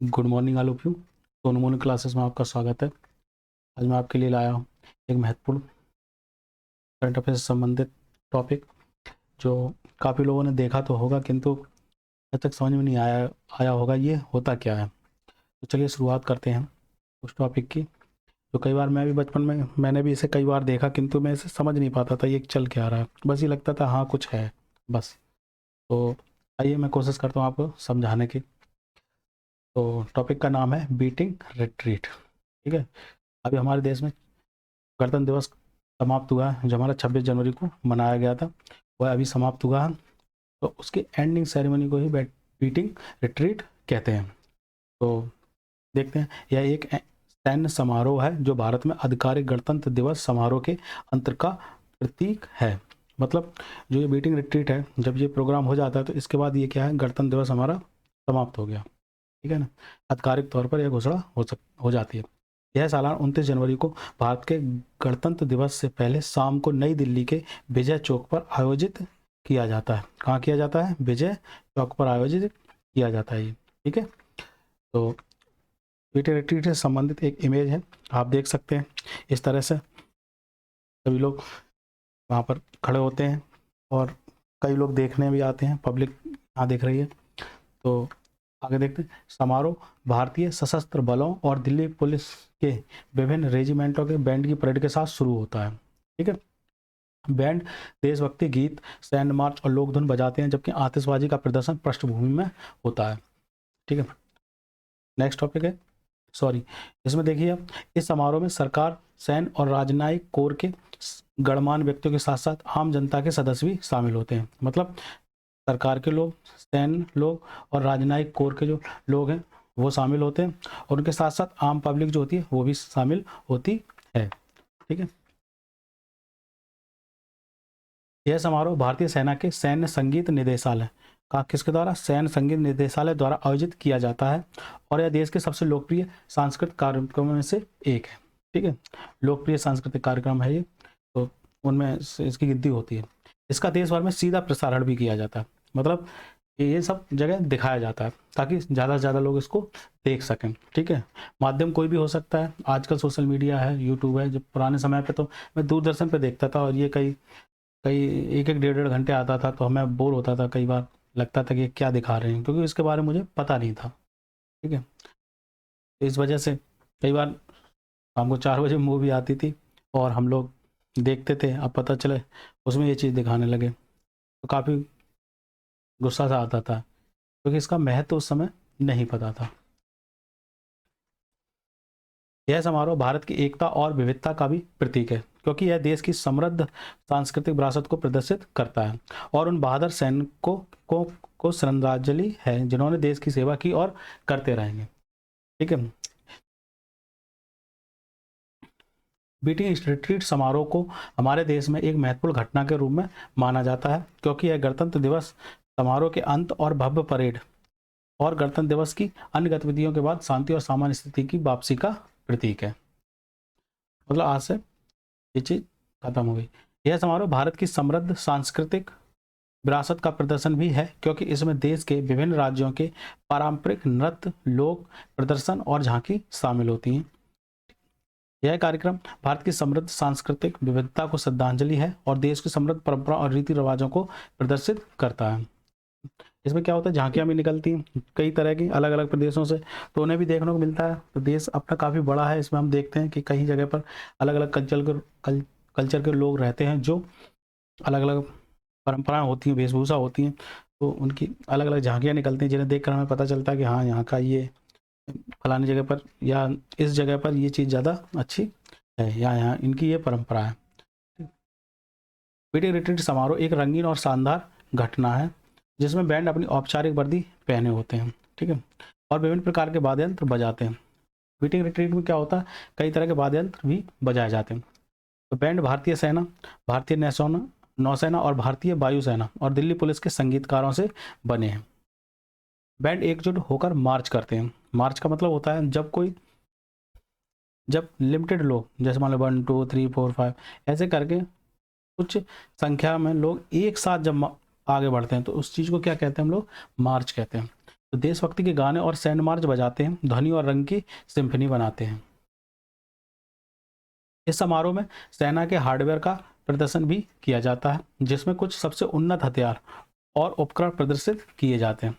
Good morning all of you. Sonu Monu classes में आपका स्वागत है। आज मैं आपके लिए लाया हूँ एक महत्वपूर्ण करंट अफेयर से संबंधित टॉपिक, जो काफ़ी लोगों ने देखा तो होगा किंतु अब तक समझ में नहीं आया आया होगा ये होता क्या है। तो चलिए शुरुआत करते हैं उस टॉपिक की। तो कई बार मैं भी बचपन में मैंने भी इसे कई बार देखा किंतु मैं इसे समझ नहीं पाता था ये चल क्या रहा है, बस ये लगता था हाँ कुछ है बस। तो आइए मैं कोशिश करता हूँ आपको समझाने की। तो टॉपिक का नाम है बीटिंग रिट्रीट। ठीक है, अभी हमारे देश में गणतंत्र दिवस समाप्त हुआ है जो हमारा 26 जनवरी को मनाया गया था, वह अभी समाप्त हुआ है। तो उसकी एंडिंग सेरेमनी को ही बीटिंग रिट्रीट कहते हैं। तो देखते हैं, यह एक सैन्य समारोह है जो भारत में आधिकारिक गणतंत्र दिवस समारोह के अंतर का प्रतीक है। मतलब जो ये बीटिंग रिट्रीट है, जब ये प्रोग्राम हो जाता है तो इसके बाद ये क्या है, गणतंत्र दिवस हमारा समाप्त हो गया। ठीक है ना, आधिकारिक तौर पर यह घोषणा हो जाती है। यह सालाना 29 जनवरी को भारत के गणतंत्र दिवस से पहले शाम को नई दिल्ली के विजय चौक पर आयोजित किया जाता है। कहाँ किया जाता है? विजय चौक पर आयोजित किया जाता है ये। ठीक है, तो बीटिंग रिट्रीट से संबंधित एक इमेज है, आप देख सकते हैं। इस तरह से सभी लोग वहाँ पर खड़े होते हैं और कई लोग देखने भी आते हैं, पब्लिक यहाँ देख रही है। तो आगे देखते हैं, समारोह भारतीय सशस्त्र बलों और दिल्ली पुलिस के विभिन्न रेजिमेंटों के बैंड की परेड के साथ शुरू होता है। ठीक है, बैंड देशभक्ति गीत, सैन्य मार्च और लोक धुन बजाते हैं, जबकि आतिशबाजी का प्रदर्शन पृष्ठभूमि में होता है। ठीक है, नेक्स्ट टॉपिक है, सॉरी, इसमें देखिए इस समारोह में सरकार, सैन्य और राजनयिक कोर के गणमान्य व्यक्तियों के साथ साथ आम जनता के सदस्य भी शामिल होते हैं। मतलब सरकार के लोग, सैन्य लोग और राजनयिक कोर के जो लोग हैं वो शामिल होते हैं, और उनके साथ साथ आम पब्लिक जो होती है वो भी शामिल होती है। ठीक है, यह समारोह भारतीय सेना के सैन्य संगीत निदेशालय का किसके द्वारा, सैन्य संगीत निदेशालय द्वारा आयोजित किया जाता है, और यह देश के सबसे लोकप्रिय सांस्कृतिक कार्यक्रमों में से एक है। ठीक है, लोकप्रिय सांस्कृतिक कार्यक्रम है ये, तो उनमें से इसकी गिनती होती है। इसका देश भर में सीधा प्रसारण भी किया जाता है, मतलब ये सब जगह दिखाया जाता है ताकि ज़्यादा से ज़्यादा लोग इसको देख सकें। ठीक है, माध्यम कोई भी हो सकता है, आजकल सोशल मीडिया है, यूट्यूब है। जब पुराने समय पे तो मैं दूरदर्शन पे देखता था और ये कई कई एक एक डेढ़ डेढ़ घंटे आता था, तो हमें बोर होता था, कई बार लगता था कि क्या दिखा रहे हैं, क्योंकि इसके बारे में मुझे पता नहीं था। ठीक है, तो इस वजह से कई बार शाम को 4 बजे मूवी आती थी और हम लोग देखते थे, अब पता चले उसमें ये चीज़ दिखाने लगे तो काफ़ी गुस्सा सा आता था, क्योंकि इसका महत्व उस समय नहीं पता था। यह समारोह भारत की एकता और विविधता का भी प्रतीक है, क्योंकि यह देश की समृद्ध सांस्कृतिक विरासत को प्रदर्शित करता है और उन बहादुर सैनिकों को श्रद्धांजलि है जिन्होंने देश की सेवा की और करते रहेंगे। ठीक है, बीटिंग रिट्रीट समारोह को हमारे देश में एक महत्वपूर्ण घटना के रूप में माना जाता है, क्योंकि यह गणतंत्र दिवस समारोह के अंत और भव्य परेड और गणतंत्र दिवस की अन्य गतिविधियों के बाद शांति और सामान्य स्थिति की वापसी का प्रतीक है। मतलब आज से ये चीज खत्म हो गई। यह समारोह भारत की समृद्ध सांस्कृतिक विरासत का प्रदर्शन भी है, क्योंकि इसमें देश के विभिन्न राज्यों के पारंपरिक नृत्य, लोक प्रदर्शन और झांकी शामिल होती हैं। यह कार्यक्रम भारत की समृद्ध सांस्कृतिक विविधता को श्रद्धांजलि है और देश की समृद्ध परंपरा और रीति रिवाजों को प्रदर्शित करता है। इसमें क्या होता है, झांकियां भी निकलती हैं कई तरह की अलग अलग प्रदेशों से, तो उन्हें भी देखने को मिलता है। तो देश अपना काफ़ी बड़ा है, इसमें हम देखते हैं कि कई जगह पर अलग अलग कल्चर के लोग रहते हैं, जो अलग अलग परंपराएं होती हैं, वेशभूषा होती हैं, तो उनकी अलग अलग झांकियाँ निकलती हैं, जिन्हें देखकर हमें पता चलता है कि हाँ यहाँ का ये फलानी जगह पर या इस जगह पर ये चीज़ ज़्यादा अच्छी है, या यहाँ इनकी ये परंपरा है। बीटिंग रिट्रीट समारोह एक रंगीन और शानदार घटना है जिसमें बैंड अपनी औपचारिक वर्दी पहने होते हैं। ठीक है, और विभिन्न प्रकार के वाद्य यंत्र बजाते हैं। बीटिंग रिट्रीट में क्या होता है, कई तरह के वाद्य यंत्र भी बजाए जाते हैं। तो बैंड भारतीय सेना, भारतीय नौसेना और भारतीय वायुसेना और दिल्ली पुलिस के संगीतकारों से बने हैं। बैंड एकजुट होकर मार्च करते हैं। मार्च का मतलब होता है जब लिमिटेड लोग, जैसे मान लो 1 2 3 4 5 ऐसे करके कुछ संख्या में लोग एक साथ जब आगे बढ़ते हैं तो उस चीज़ को क्या कहते हैं हम लोग, मार्च कहते हैं। तो देशभक्ति के गाने और सैन्य मार्च बजाते हैं, ध्वनि और रंग की सिम्फनी बनाते हैं। इस समारोह में सेना के हार्डवेयर का प्रदर्शन भी किया जाता है, जिसमें कुछ सबसे उन्नत हथियार और उपकरण प्रदर्शित किए जाते हैं।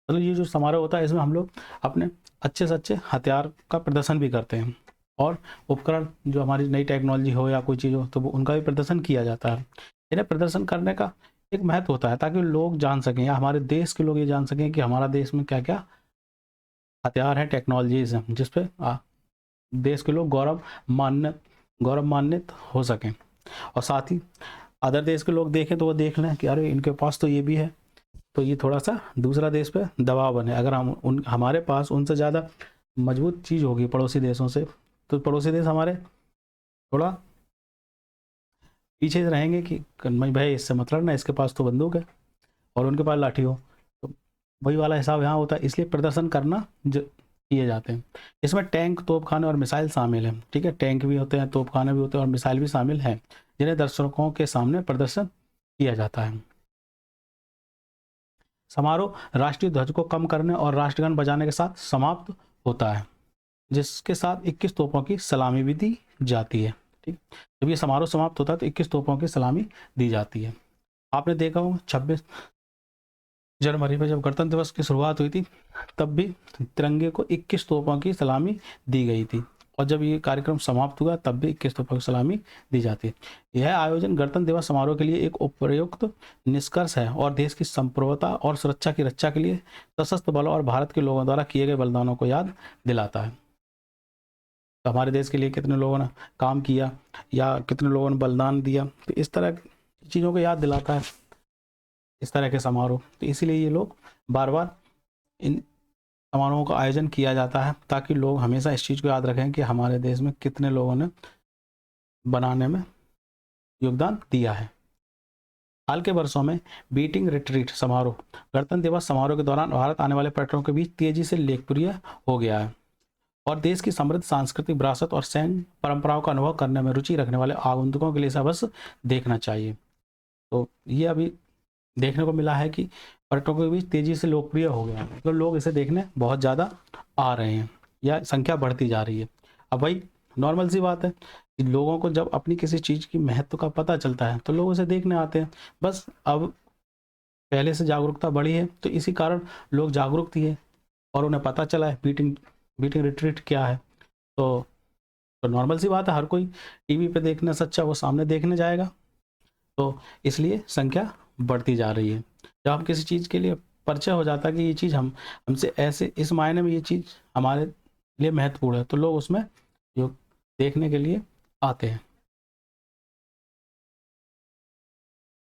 मतलब ये जो समारोह होता है, इसमें हम लोग अपने अच्छे से अच्छे हथियार का प्रदर्शन भी करते हैं, और उपकरण जो हमारी नई टेक्नोलॉजी हो या कोई चीज़ हो, तो वो उनका भी प्रदर्शन किया जाता है। इन्हें प्रदर्शन करने का एक महत्व होता है, ताकि लोग जान सकें, या हमारे देश के लोग ये जान सकें कि हमारा देश में क्या क्या हथियार हैं, टेक्नोलॉजीज हैं, जिसपे देश के लोग गौरवान्वित हो सकें। और साथ ही अदर देश के लोग देखें तो वो देख लें कि अरे इनके पास तो ये भी है, तो ये थोड़ा सा दूसरा देश पे दबाव बने। अगर हमारे पास उनसे ज़्यादा मजबूत चीज़ होगी पड़ोसी देशों से, तो पड़ोसी देश हमारे थोड़ा पीछे रहेंगे कि भाई इससे मतलब ना, इसके पास तो बंदूक है और उनके पास लाठी हो। तो वही वाला हिसाब यहाँ होता है, इसलिए प्रदर्शन करना किए जाते हैं। इसमें टैंक, तोपखाने और मिसाइल शामिल हैं। ठीक है, टैंक भी होते हैं, तोपखाने भी होते हैं और मिसाइल भी शामिल हैं, जिन्हें दर्शकों के सामने प्रदर्शन किया जाता है। समारोह राष्ट्रीय ध्वज को कम करने और राष्ट्रगान बजाने के साथ समाप्त होता है, जिसके साथ 21 तोपों की सलामी भी दी जाती है। ठीक, जब ये समारोह समाप्त होता है तो 21 तोपों की सलामी दी जाती है। आपने देखा होगा 26 जनवरी में जब गणतंत्र दिवस की शुरुआत हुई थी, तब भी तिरंगे को 21 तोपों की सलामी दी गई थी, और जब ये कार्यक्रम समाप्त हुआ तब भी 21 तोपों की सलामी दी जाती है। यह आयोजन गणतंत्र दिवस समारोह के लिए एक उपयुक्त निष्कर्ष है और देश की संप्रभुता और सुरक्षा की रक्षा के लिए सशस्त्र बलों और भारत के लोगों द्वारा किए गए बलिदानों को याद दिलाता है। तो हमारे देश के लिए कितने लोगों ने काम किया या कितने लोगों ने बलिदान दिया, तो इस तरह की चीज़ों को याद दिलाता है इस तरह के समारोह। तो इसीलिए ये लोग बार बार इन समारोहों का आयोजन किया जाता है, ताकि लोग हमेशा इस चीज़ को याद रखें कि हमारे देश में कितने लोगों ने बनाने में योगदान दिया है। हाल के वर्षों में बीटिंग रिट्रीट समारोह गणतंत्र दिवस समारोह के दौरान भारत आने वाले पर्यटकों के बीच तेजी से लोकप्रिय हो गया है, और देश की समृद्ध सांस्कृतिक विरासत और सैन्य परंपराओं का अनुभव करने में रुचि रखने वाले आगंतुकों के लिए इसे अवश्य देखना चाहिए। तो ये अभी देखने को मिला है कि पर्यटकों के बीच तेजी से लोकप्रिय हो गया है, तो लोग इसे देखने बहुत ज़्यादा आ रहे हैं, या संख्या बढ़ती जा रही है। अब भाई नॉर्मल सी बात है कि लोगों को जब अपनी किसी चीज़ की महत्व का पता चलता है तो लोग उसे देखने आते हैं। बस अब पहले से जागरूकता बढ़ी है, तो इसी कारण लोग जागरूक थी है और उन्हें पता चला है बीटिंग रिट्रीट क्या है। तो नॉर्मल सी बात है, हर कोई टीवी पे देखने से अच्छा वो सामने देखने जाएगा, तो इसलिए संख्या बढ़ती जा रही है। जब हम किसी चीज़ के लिए परिचय हो जाता है कि ये चीज़ हमसे ऐसे इस मायने में ये चीज़ हमारे लिए महत्वपूर्ण है, तो लोग उसमें जो देखने के लिए आते हैं।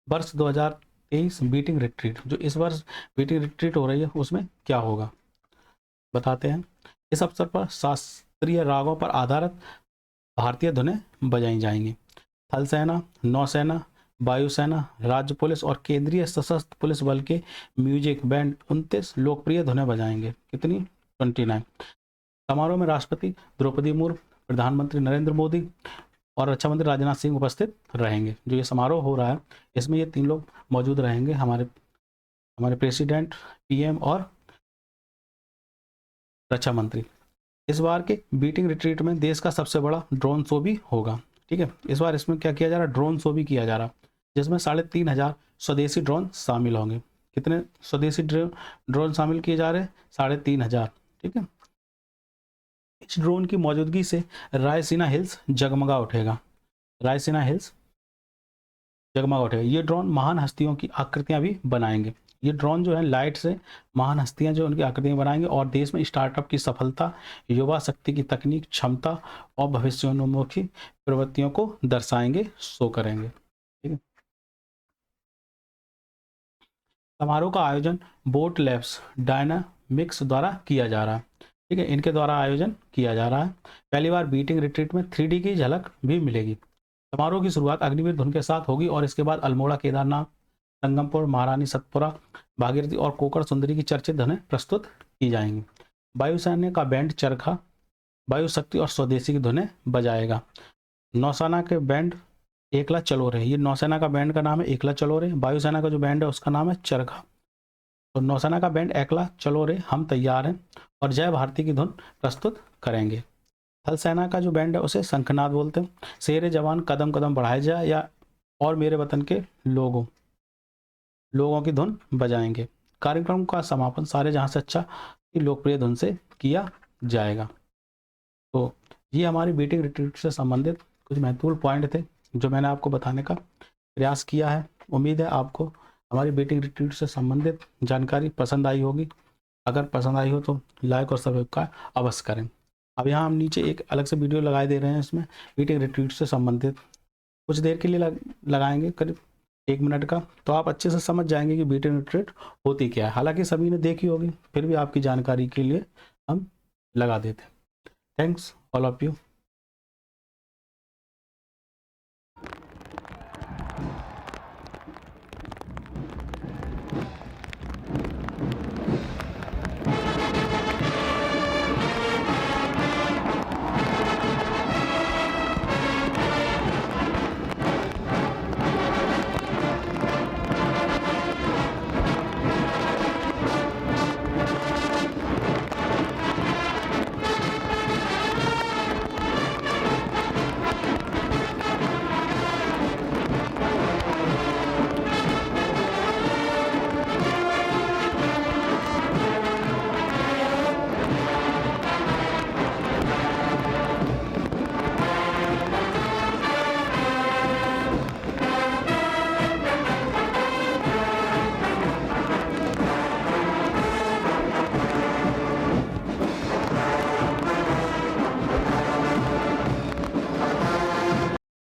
वर्ष 2023 बीटिंग रिट्रीट, जो इस वर्ष बीटिंग रिट्रीट हो रही है, उसमें क्या होगा बताते हैं। इस अवसर पर शास्त्रीय रागों पर आधारित भारतीय धुनें बजाई जाएंगी। थल सेना, नौसेना, वायुसेना, राज्य पुलिस और केंद्रीय सशस्त्र पुलिस बल के म्यूजिक बैंड 29 लोकप्रिय धुनें बजाएंगे। कितनी? 29। समारोह में राष्ट्रपति द्रौपदी मुर्मू, प्रधानमंत्री नरेंद्र मोदी और रक्षा मंत्री राजनाथ सिंह उपस्थित रहेंगे। जो ये समारोह हो रहा है, इसमें ये 3 लोग मौजूद रहेंगे, हमारे प्रेसिडेंट, पीएम और रक्षा मंत्री। इस बार के बीटिंग रिट्रीट में देश का सबसे बड़ा ड्रोन शो भी होगा। ठीक है, इस बार इसमें क्या किया जा रहा है, ड्रोन शो भी किया जा रहा है, जिसमें 3,500 स्वदेशी ड्रोन शामिल होंगे। कितने स्वदेशी ड्रोन शामिल किए जा रहे हैं? 3,500। ठीक है, इस ड्रोन की मौजूदगी से रायसीना हिल्स जगमगा उठेगा। रायसीना हिल्स जगमगा उठेगा। ये ड्रोन महान हस्तियों की आकृतियां भी बनाएंगे। ये ड्रोन जो है लाइट से महान हस्तियां जो उनकी आकृतियां बनाएंगे, और देश में स्टार्टअप की सफलता, युवा शक्ति की तकनीक क्षमता और भविष्योन्मुखी प्रवृत्तियों को दर्शाएंगे, शो करेंगे। ठीक है, समारोह का आयोजन बोट लैब्स डायनामिक्स द्वारा किया जा रहा है। ठीक है, इनके द्वारा आयोजन किया जा रहा है। पहली बार बीटिंग रिट्रीट में 3D की झलक भी मिलेगी। समारोह की शुरुआत अग्निवीर धुन के साथ होगी और इसके बाद अल्मोड़ा, केदारनाथ, संगमपुर, महारानी सतपुरा, भागीरथी और कोकड़ सुंदरी की चर्चित धुनें प्रस्तुत की जाएंगी। वायुसेना का बैंड चरखा, वायु शक्ति और स्वदेशी की धुनें बजाएगा। नौसेना के बैंड एकला चलो रे, ये नौसेना का बैंड का नाम है एकला चलो रे। वायुसेना का जो बैंड है उसका नाम है चरखा। तो नौसेना का बैंड एकला चलो रे हम तैयार हैं और जय भारती की धुन प्रस्तुत करेंगे। थल सेना का जो बैंड है उसे शंखनाद बोलते हैं। शेरे जवान कदम कदम बढ़ाए जाए या और मेरे वतन के लोगों लोगों की धुन बजाएंगे। कार्यक्रम का समापन सारे जहां से अच्छा की लोकप्रिय धुन से किया जाएगा। तो ये हमारी बीटिंग रिट्रीट से संबंधित कुछ महत्वपूर्ण पॉइंट थे जो मैंने आपको बताने का प्रयास किया है। उम्मीद है आपको हमारी बीटिंग रिट्रीट से संबंधित जानकारी पसंद आई होगी। अगर पसंद आई हो तो लाइक और सब्सक्राइब का अवश्य करें। अब यहाँ हम नीचे एक अलग से वीडियो लगाए दे रहे हैं, इसमें बीटिंग रिट्रीट से संबंधित कुछ देर के लिए लगाएंगे, करीब 1 मिनट का, तो आप अच्छे से समझ जाएंगे कि बीटिंग रिट्रीट होती क्या है। हालांकि सभी ने देखी होगी, फिर भी आपकी जानकारी के लिए हम लगा देते हैं। Thanks all of you.